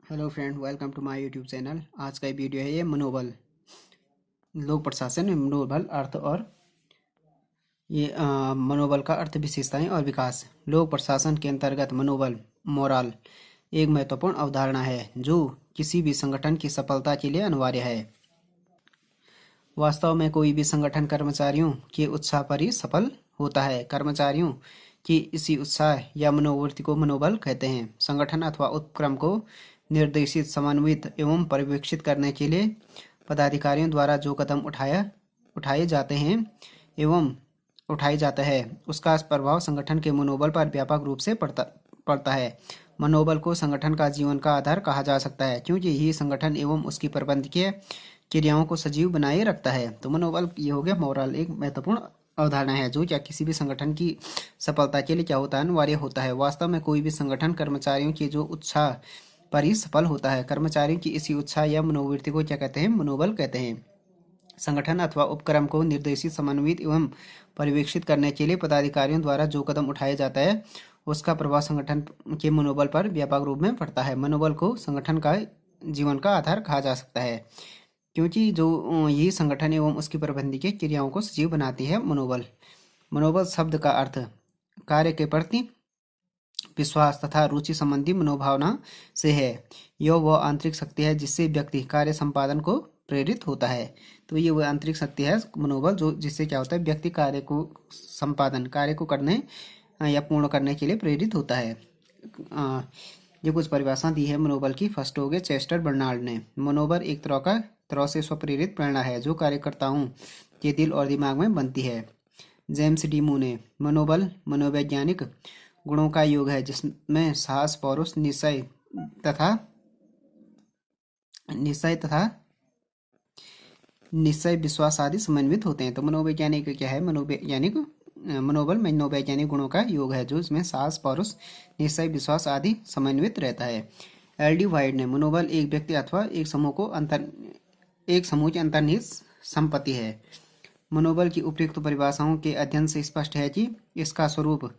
Hello friend, welcome to my YouTube channel. आज का video है ये मनोबल, लोक प्रशासन में मनोबल अर्थ और मनोबल का अर्थ, विशेषताएं और विकास। लोक प्रशासन के अंतर्गत मनोबल मोरल एक महत्वपूर्ण अवधारणा है जो किसी भी संगठन की सफलता के लिए अनिवार्य है। वास्तव में कोई भी संगठन कर्मचारियों के उत्साह पर ही सफल होता है। कर्मचारियों की इसी उत्साह या मनोवृत्ति को मनोबल कहते हैं। संगठन अथवा उपक्रम को निर्देशित, समन्वित एवं पर्यवेक्षित करने के लिए पदाधिकारियों द्वारा जो कदम उठाए जाते हैं एवं उठाया जाता है, उसका प्रभाव संगठन के मनोबल पर व्यापक रूप से पड़ता है। मनोबल को संगठन का जीवन का आधार कहा जा सकता है, क्योंकि यही संगठन एवं उसकी प्रबंधकीय क्रियाओं को सजीव बनाए रखता है। तो मनोबल ये हो गया मोरल, एक महत्वपूर्ण अवधारणा है जो क्या किसी भी संगठन की सफलता के लिए क्या होता है, अनिवार्य होता है। वास्तव में कोई भी संगठन कर्मचारियों के जो उत्साह पर ही सफल होता है। कर्मचारियों की इसी उत्साह या मनोवृत्ति को क्या कहते हैं, मनोबल कहते हैं। संगठन अथवा उपक्रम को निर्देशित, समन्वित एवं पर्यवेक्षित करने के लिए पदाधिकारियों द्वारा जो कदम उठाया जाता है, उसका प्रभाव संगठन के मनोबल पर व्यापक रूप में पड़ता है। मनोबल को संगठन का जीवन का आधार कहा जा सकता है, क्योंकि जो यही संगठन एवं उसकी प्रबंधकीय क्रियाओं को सजीव बनाती है। मनोबल शब्द का अर्थ कार्य के प्रति विश्वास तथा रुचि संबंधी मनोभावना से है। यह वह आंतरिक शक्ति है जिससे व्यक्ति कार्य संपादन को प्रेरित होता है। तो ये वह आंतरिक शक्ति है मनोबल, जो जिससे क्या होता है, व्यक्ति कार्य को करने या पूर्ण करने के लिए प्रेरित होता है। ये कुछ परिभाषा दी है मनोबल की। फर्स्ट हो गया चेस्टर बर्नार्ड ने। मनोबल एक तरह से स्वप्रेरित प्रेरणा है जो कार्यकर्ताओं के दिल और दिमाग में बनती है। जेम्स डी मू ने। मनोबल मनोवैज्ञानिक गुणों का योग है जिसमें साहस, पौरुष, निश्चय, विश्वास आदि समन्वित होते हैं। तो मनोवैज्ञानिक क्या है, मनोबल मनोवैज्ञानिक गुणों का योग है जो इसमें साहस, पौरुष, निश्चय, विश्वास आदि समन्वित रहता है। एल डी वाइड ने। मनोबल एक व्यक्ति अथवा एक समूह की अंतर्निहित संपत्ति है। मनोबल की उपयुक्त परिभाषाओं के अध्ययन से स्पष्ट है कि इसका स्वरूप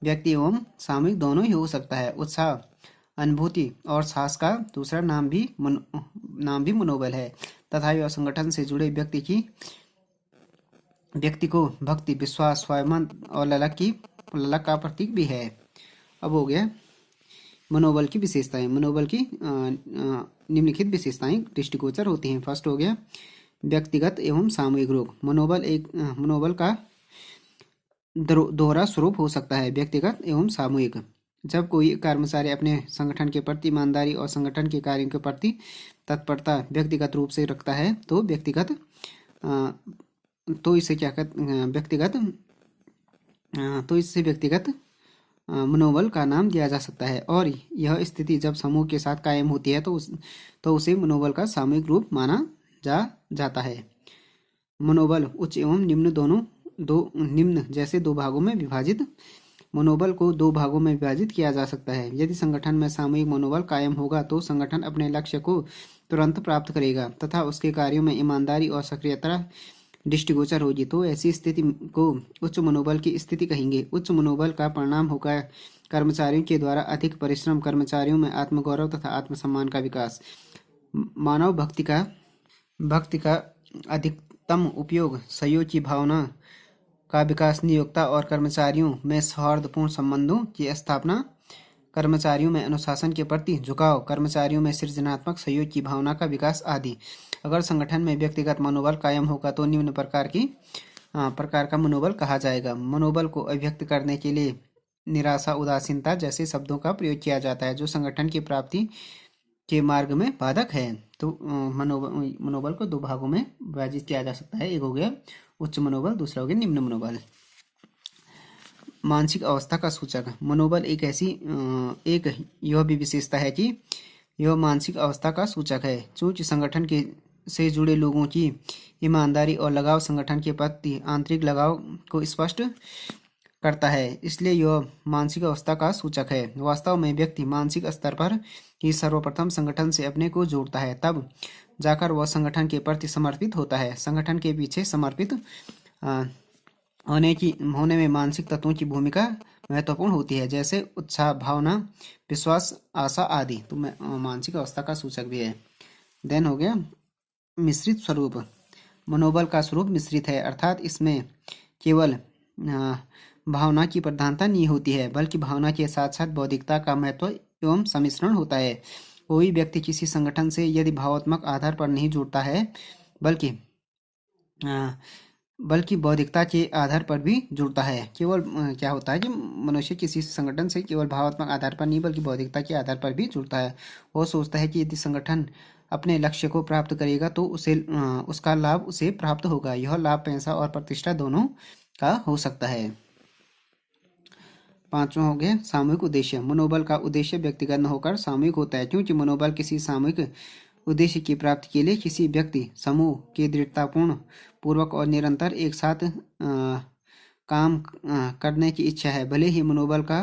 व्यक्ति एवं सामूहिक दोनों ही हो सकता है। उत्साह, अनुभूति और साहस का दूसरा नाम भी मनोबल है तथा यह संगठन से जुड़े व्यक्ति को भक्ति, विश्वास, स्वाभिमान और ललक का प्रतीक भी है। अब हो गया मनोबल की विशेषताएं। मनोबल की निम्नलिखित विशेषताएं दृष्टिगोचर होती हैं। फर्स्ट हो गया व्यक्तिगत एवं सामूहिक रूप। मनोबल का दोहरा स्वरूप हो सकता है, व्यक्तिगत एवं सामूहिक। जब कोई कर्मचारी अपने संगठन के प्रति ईमानदारी और संगठन के कार्यों के प्रति तत्परता व्यक्तिगत रूप से रखता है तो इससे व्यक्तिगत मनोबल का नाम दिया जा सकता है। और यह स्थिति जब समूह के साथ कायम होती है तो उसे मनोबल का सामूहिक रूप माना जाता है। मनोबल उच्च एवं निम्न जैसे दो भागों में विभाजित। मनोबल को दो भागों में विभाजित किया जा सकता है। यदि संगठन में सामूहिक मनोबल कायम होगा तो संगठन अपने लक्ष्य को तुरंत प्राप्त करेगा तथा उसके कार्यों में ईमानदारी और सक्रियता दृष्टिगोचर होगी। तो ऐसी स्थिति को उच्च मनोबल की स्थिति कहेंगे। उच्च मनोबल का परिणाम होगा कर्मचारियों के द्वारा अधिक परिश्रम, कर्मचारियों में आत्मगौरव तथा आत्मसम्मान का विकास, मानव भक्ति का अधिकतम उपयोग, सहयोग की भावना का विकास, नियोक्ता और कर्मचारियों में सौहार्दपूर्ण संबंधों की स्थापना, कर्मचारियों में अनुशासन के प्रति झुकाव, कर्मचारियों में सृजनात्मक सहयोग की भावना का विकास आदि। अगर संगठन में व्यक्तिगत मनोबल कायम होगा तो निम्न प्रकार का मनोबल कहा जाएगा। मनोबल को अभिव्यक्त करने के लिए निराशा, उदासीनता जैसे शब्दों का प्रयोग किया जाता है जो संगठन की प्राप्ति के मार्ग में बाधक है। तो मनोबल को दो भागों में विभाजित किया जा सकता है। एक हो गया उच्च मनोबल, दूसरा हो गया निम्न मनोबल। मानसिक अवस्था का सूचक। मनोबल एक यह भी विशेषता है कि यह मानसिक अवस्था का सूचक है। चूंकि संगठन से जुड़े लोगों की ईमानदारी और लगाव संगठन के प्रति आंतरिक लगाव को स्पष्ट करता है, इसलिए यह मानसिक अवस्था का सूचक है। वास्तव में व्यक्ति मानसिक स्तर पर ही सर्वप्रथम संगठन से अपने को जोड़ता है, तब जाकर वह संगठन के प्रति समर्पित होता है। संगठन के पीछे समर्पित होने में मानसिक तत्वों की भूमिका महत्वपूर्ण होती है, जैसे उत्साह, भावना, विश्वास, आशा आदि। तो मानसिक अवस्था का सूचक भी है। देन हो गया मिश्रित स्वरूप। मनोबल का स्वरूप मिश्रित है, अर्थात इसमें केवल भावना की प्रधानता नहीं होती है, बल्कि भावना के साथ साथ बौद्धिकता का महत्व एवं सम्मिश्रण होता है। कोई व्यक्ति किसी संगठन से यदि भावात्मक आधार पर नहीं जुड़ता है, बल्कि अ, बल्कि बौद्धिकता के आधार पर भी जुड़ता है। केवल क्या होता है कि मनुष्य किसी संगठन से केवल भावात्मक आधार पर नहीं बल्कि बौद्धिकता के आधार पर भी जुड़ता है। वो सोचता है कि यदि संगठन अपने लक्ष्य को प्राप्त करेगा तो उसका लाभ उसे प्राप्त होगा। यह लाभ पैसा और प्रतिष्ठा दोनों का हो सकता है। पांचवा हो गया सामूहिक उद्देश्य। मनोबल का उद्देश्य व्यक्तिगत न होकर सामूहिक होता है, क्योंकि मनोबल किसी सामूहिक उद्देश्य की प्राप्ति के लिए किसी व्यक्ति समूह की दृढ़तापूर्ण पूर्वक और निरंतर एक साथ काम करने की इच्छा है। भले ही मनोबल का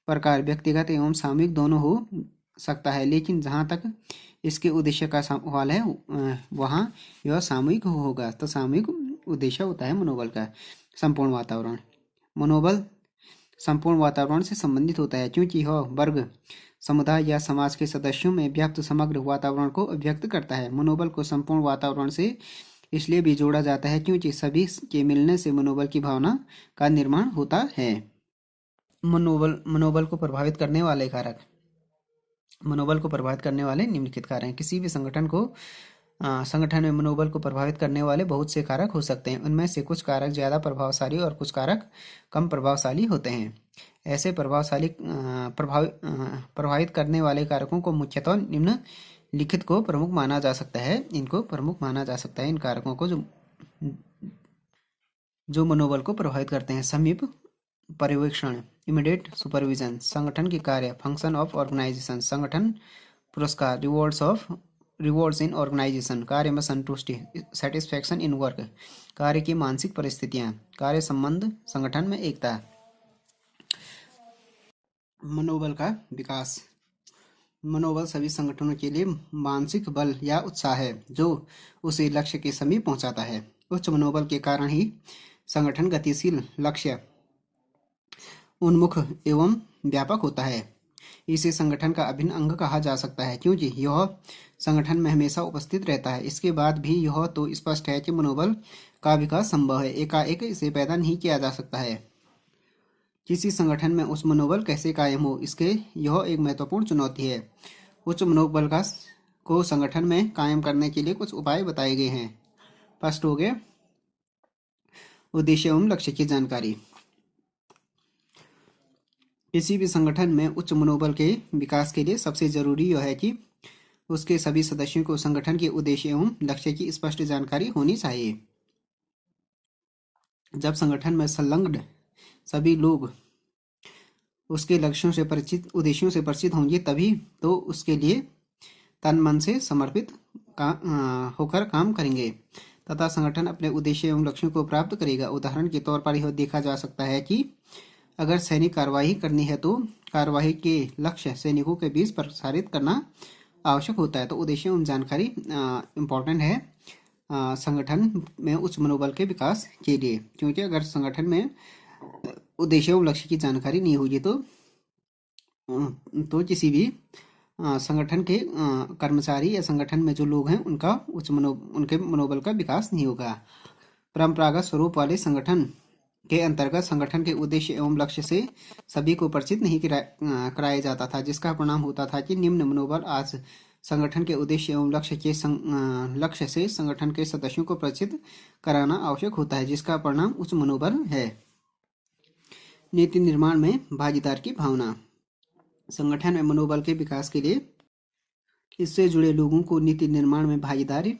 प्रकार व्यक्तिगत एवं सामूहिक दोनों हो सकता है, लेकिन जहाँ तक इसके उद्देश्य का सवाल है वहाँ यह सामूहिक होगा। तो सामूहिक उद्देश्य होता है मनोबल का। संपूर्ण वातावरण। मनोबल संपूर्ण वातावरण से संबंधित होता है, क्योंकि यह वर्ग, समुदाय या समाज के सदस्यों में व्याप्त समग्र वातावरण को अभिव्यक्त करता है। मनोबल को संपूर्ण वातावरण से इसलिए भी जोड़ा जाता है क्योंकि सभी के मिलने से मनोबल की भावना का निर्माण होता है। मनोबल को प्रभावित करने वाले कारक। मनोबल को प्रभावित करने वाले निम्नलिखित कारक हैं। किसी भी संगठन में मनोबल को प्रभावित करने वाले बहुत से कारक हो सकते हैं। उनमें से कुछ कारक ज़्यादा प्रभावशाली और कुछ कारक कम प्रभावशाली होते हैं। ऐसे प्रभावित करने वाले कारकों को मुख्यतः निम्नलिखित को प्रमुख माना जा सकता है। इनको प्रमुख माना जा सकता है इन कारकों को जो मनोबल को प्रभावित करते हैं। समीप पर्यवेक्षण, इमीडिएट सुपरविजन, संगठन के कार्य, फंक्शन ऑफ ऑर्गेनाइजेशन, संगठन पुरस्कार, रिवॉर्ड्स इन ऑर्गेनाइजेशन, कार्य में संतुष्टि, सेटिस्फैक्शन इन वर्क, कार्य की मानसिक परिस्थितियां, कार्य संबंध, संगठन में एकता। मनोबल का विकास। मनोबल सभी संगठनों के लिए मानसिक बल या उत्साह है जो उसे लक्ष्य के समीप पहुंचाता है। उच्च मनोबल के कारण ही संगठन गतिशील, लक्ष्य उन्मुख एवं व्यापक होता है। इसे संगठन का अभिन्न अंग कहा जा सकता है, क्योंकि यह संगठन में हमेशा उपस्थित रहता है। इसके बाद भी यह तो स्पष्ट है कि मनोबल का विकास संभव है, एकाएक इसे पैदा नहीं किया जा सकता है। किसी संगठन में उच्च मनोबल कैसे कायम हो, इसके यह एक महत्वपूर्ण चुनौती है। उच्च मनोबल को संगठन में कायम करने के लिए कुछ उपाय बताए गए हैं। फर्स्ट हो गया उद्देश्य एवं लक्ष्य की जानकारी। किसी भी संगठन में उच्च मनोबल के विकास के लिए सबसे जरूरी यह है कि उसके सभी सदस्यों को संगठन के उद्देश्य एवं लक्ष्य की स्पष्ट जानकारी होनी चाहिए। जब संगठन में संलग्न सभी लोग उसके लक्ष्यों से परिचित, उद्देश्यों से परिचित होंगे, तभी तो उसके लिए तन मन से समर्पित होकर काम करेंगे तथा संगठन अपने उद्देश्य एवं लक्ष्यों को प्राप्त करेगा। उदाहरण के तौर पर यह देखा जा सकता है कि अगर सैनिक कार्यवाही करनी है तो कार्यवाही के लक्ष्य सैनिकों के बीच प्रसारित करना आवश्यक होता है। तो उद्देश्य एवं जानकारी इम्पोर्टेंट है संगठन में उच्च मनोबल के विकास के लिए, क्योंकि अगर संगठन में उद्देश्य एवं लक्ष्य की जानकारी नहीं होगी तो किसी भी संगठन के कर्मचारी या संगठन में जो लोग हैं उनके मनोबल का विकास नहीं होगा। परंपरागत स्वरूप वाले संगठन के अंतर्गत संगठन के उद्देश्य एवं लक्ष्य से सभी को परिचित नहीं कराया जाता था, जिसका परिणाम होता था कि निम्न मनोबल आज संगठन के उद्देश्य एवं लक्ष्य से संगठन के सदस्यों को परिचित कराना आवश्यक होता है, जिसका परिणाम उच्च मनोबल है। नीति निर्माण में भागीदार की भावना। संगठन में मनोबल के विकास के लिए इससे जुड़े लोगों को नीति निर्माण में भागीदारी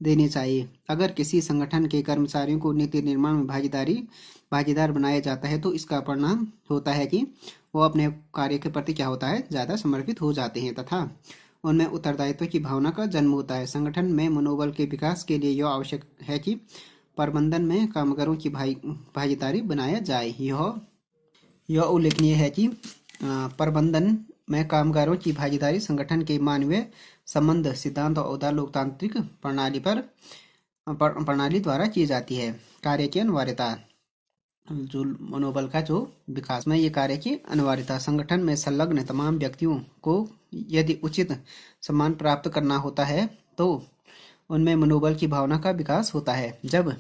देनी चाहिए। अगर किसी संगठन के कर्मचारियों को नीति निर्माण में भागीदार बनाया जाता है तो इसका परिणाम होता है कि वो अपने कार्य के प्रति क्या होता है, ज़्यादा समर्पित हो जाते हैं तथा उनमें उत्तरदायित्व की भावना का जन्म होता है। संगठन में मनोबल के विकास के लिए यह आवश्यक है कि प्रबंधन में कामगारों की भागीदारी बनाया जाए। यह उल्लेखनीय है कि प्रबंधन में कामगारों की भागीदारी संगठन के मानवीय संबंध सिद्धांत और उदार लोकतांत्रिक प्रणाली द्वारा की जाती है। कार्य की अनिवार्यता। जो मनोबल का जो विकास में ये कार्य की अनिवार्यता। संगठन में संलग्न तमाम व्यक्तियों को यदि उचित सम्मान प्राप्त करना होता है तो उनमें मनोबल की भावना का विकास होता है। जब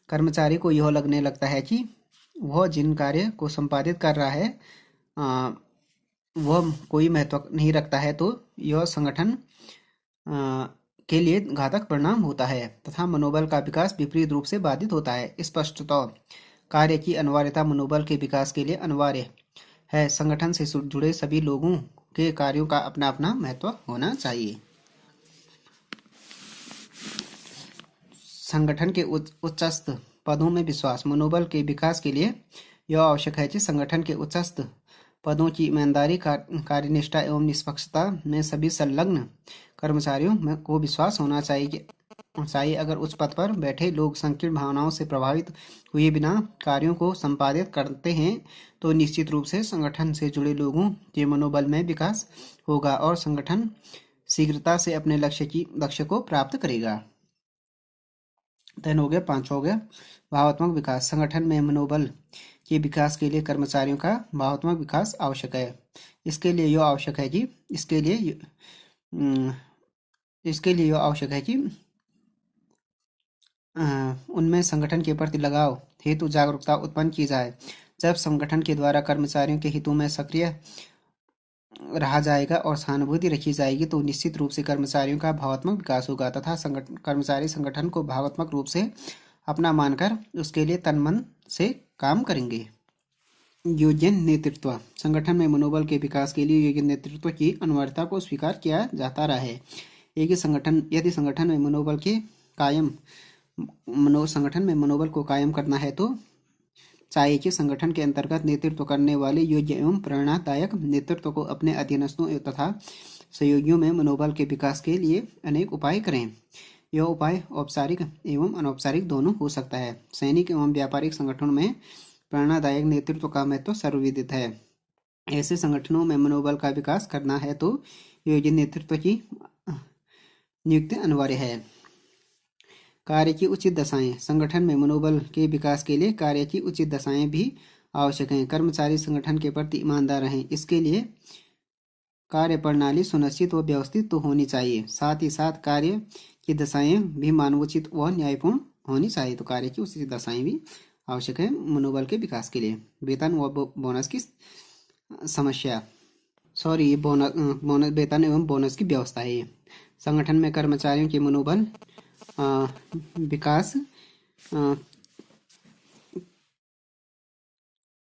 कर्मचारी को यह लगने लगता है कि वह जिन कार्य को संपादित कर रहा है वह कोई महत्व नहीं रखता है, तो यह संगठन के लिए घातक परिणाम होता है तथा मनोबल का विकास विपरीत रूप से बाधित होता है। स्पष्टतः कार्य की अनिवार्यता मनोबल के विकास के लिए अनिवार्य है। संगठन से जुड़े सभी लोगों के कार्यों का अपना अपना महत्व होना चाहिए। संगठन के उच्चस्थ पदों में विश्वास। मनोबल के विकास के लिए यह आवश्यक है कि संगठन के उच्चस्थ पदों की ईमानदारी, कार्यनिष्ठा एवं निष्पक्षता में सभी संलग्न कर्मचारियों को विश्वास होना चाहिए। अगर उच्च पद पर बैठे लोग संकीर्ण भावनाओं से प्रभावित हुए बिना कार्यों को संपादित करते हैं तो निश्चित रूप से संगठन से जुड़े लोगों के मनोबल में विकास होगा और संगठन शीघ्रता से अपने लक्ष्य को प्राप्त करेगा। हो गया 5 हो गया भावात्मक विकास। संगठन में मनोबल के विकास के लिए कर्मचारियों का भावात्मक विकास आवश्यक है। इसके लिए यह आवश्यक है कि उनमें संगठन के प्रति लगाव हेतु जागरूकता उत्पन्न की जाए। जब संगठन के द्वारा कर्मचारियों के हितों में सक्रिय रहा जाएगा और सहानुभूति रखी जाएगी तो निश्चित रूप से कर्मचारियों का भावात्मक विकास होगा तथा कर्मचारी संगठन को भावात्मक रूप से अपना मानकर उसके लिए तन मन से काम करेंगे। योग्य नेतृत्व। संगठन में मनोबल के विकास के लिए योग्य नेतृत्व की अनिवार्यता को स्वीकार किया जाता रहा है। यदि संगठन में मनोबल को कायम करना है तो चाहिए कि संगठन के अंतर्गत नेतृत्व करने वाले योग्य एवं प्रेरणादायक नेतृत्व को अपने अधीनस्थों तथा सहयोगियों में मनोबल के विकास के लिए अनेक उपाय करें। यह उपाय औपचारिक एवं अनौपचारिक दोनों हो सकता है। सैनिक एवं व्यापारिक संगठनों में प्रेरणादायक नेतृत्व का महत्व सर्वविदित है। ऐसे संगठनों में मनोबल का विकास करना है तो योग्य नेतृत्व की नियुक्ति अनिवार्य है। कार्य की उचित दशाएं। संगठन में मनोबल के विकास के लिए कार्य की उचित दशाएं भी आवश्यक हैं। कर्मचारी संगठन के प्रति ईमानदार रहें, इसके लिए कार्य प्रणाली सुनिश्चित व व्यवस्थित तो होनी चाहिए। साथ ही साथ कार्य की दशाएं भी मानवोचित व न्यायपूर्ण होनी चाहिए। तो कार्य की उचित दशाएं भी आवश्यक है मनोबल के विकास के लिए। वेतन व बोनस की समस्या बोनस वेतन एवं बोनस की व्यवस्था है। संगठन में कर्मचारियों के मनोबल विकास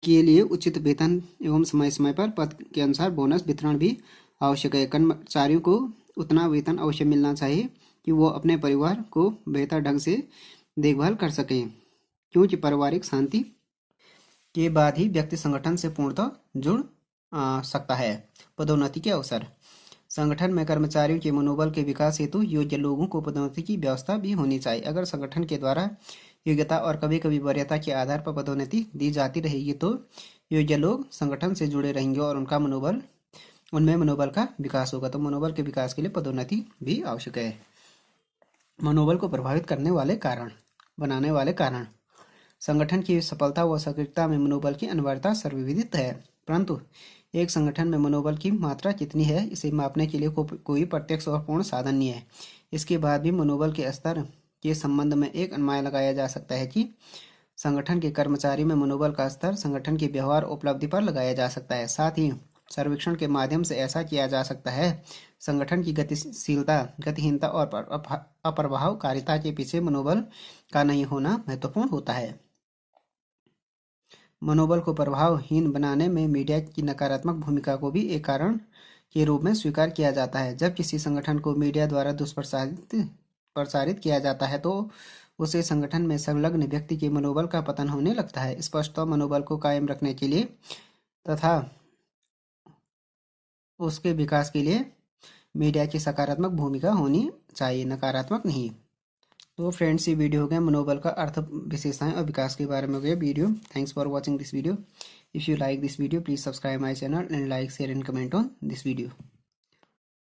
के लिए उचित वेतन एवं समय समय पर पद के अनुसार बोनस वितरण भी आवश्यक है। कर्मचारियों को उतना वेतन अवश्य मिलना चाहिए कि वो अपने परिवार को बेहतर ढंग से देखभाल कर सकें, क्योंकि पारिवारिक शांति के बाद ही व्यक्ति संगठन से पूर्णतः जुड़ सकता है। पदोन्नति के अवसर। संगठन में कर्मचारियों के मनोबल के विकास हेतु योग्य लोगों को पदोन्नति की व्यवस्था भी होनी चाहिए। अगर संगठन के द्वारा योग्यता और कभी कभी वरीयता के आधार पर पदोन्नति दी जाती रहेगी तो योग्य लोग संगठन से जुड़े रहेंगे और उनमें मनोबल का विकास होगा। तो मनोबल के विकास के लिए पदोन्नति भी आवश्यक है। मनोबल को प्रभावित करने वाले बनाने वाले कारण। संगठन की सफलता व सक्रियता में मनोबल की अनिवार्यता सर्वविदित है, परंतु एक संगठन में मनोबल की मात्रा कितनी है इसे मापने के लिए कोई प्रत्यक्ष और पूर्ण साधन नहीं है। इसके बाद भी मनोबल के स्तर के संबंध में एक अनुमान लगाया जा सकता है कि संगठन के कर्मचारी में मनोबल का स्तर संगठन की व्यवहार उपलब्धि पर लगाया जा सकता है। साथ ही सर्वेक्षण के माध्यम से ऐसा किया जा सकता है। संगठन की गतिशीलता, गतिहीनता और अप्रभावकारिता के पीछे मनोबल का नहीं होना महत्वपूर्ण होता है। मनोबल को प्रभावहीन बनाने में मीडिया की नकारात्मक भूमिका को भी एक कारण के रूप में स्वीकार किया जाता है। जब किसी संगठन को मीडिया द्वारा प्रसारित किया जाता है तो उसे संगठन में संलग्न व्यक्ति के मनोबल का पतन होने लगता है। स्पष्टतः मनोबल को कायम रखने के लिए तथा उसके विकास के लिए मीडिया की सकारात्मक भूमिका होनी चाहिए, नकारात्मक नहीं। तो फ्रेंड्स, ये वीडियो हो गया मनोबल का अर्थ, विशेषताएं और विकास के बारे में हो गया video. Thanks for watching this video. If you like this video please subscribe my channel and like, share and comment on this video.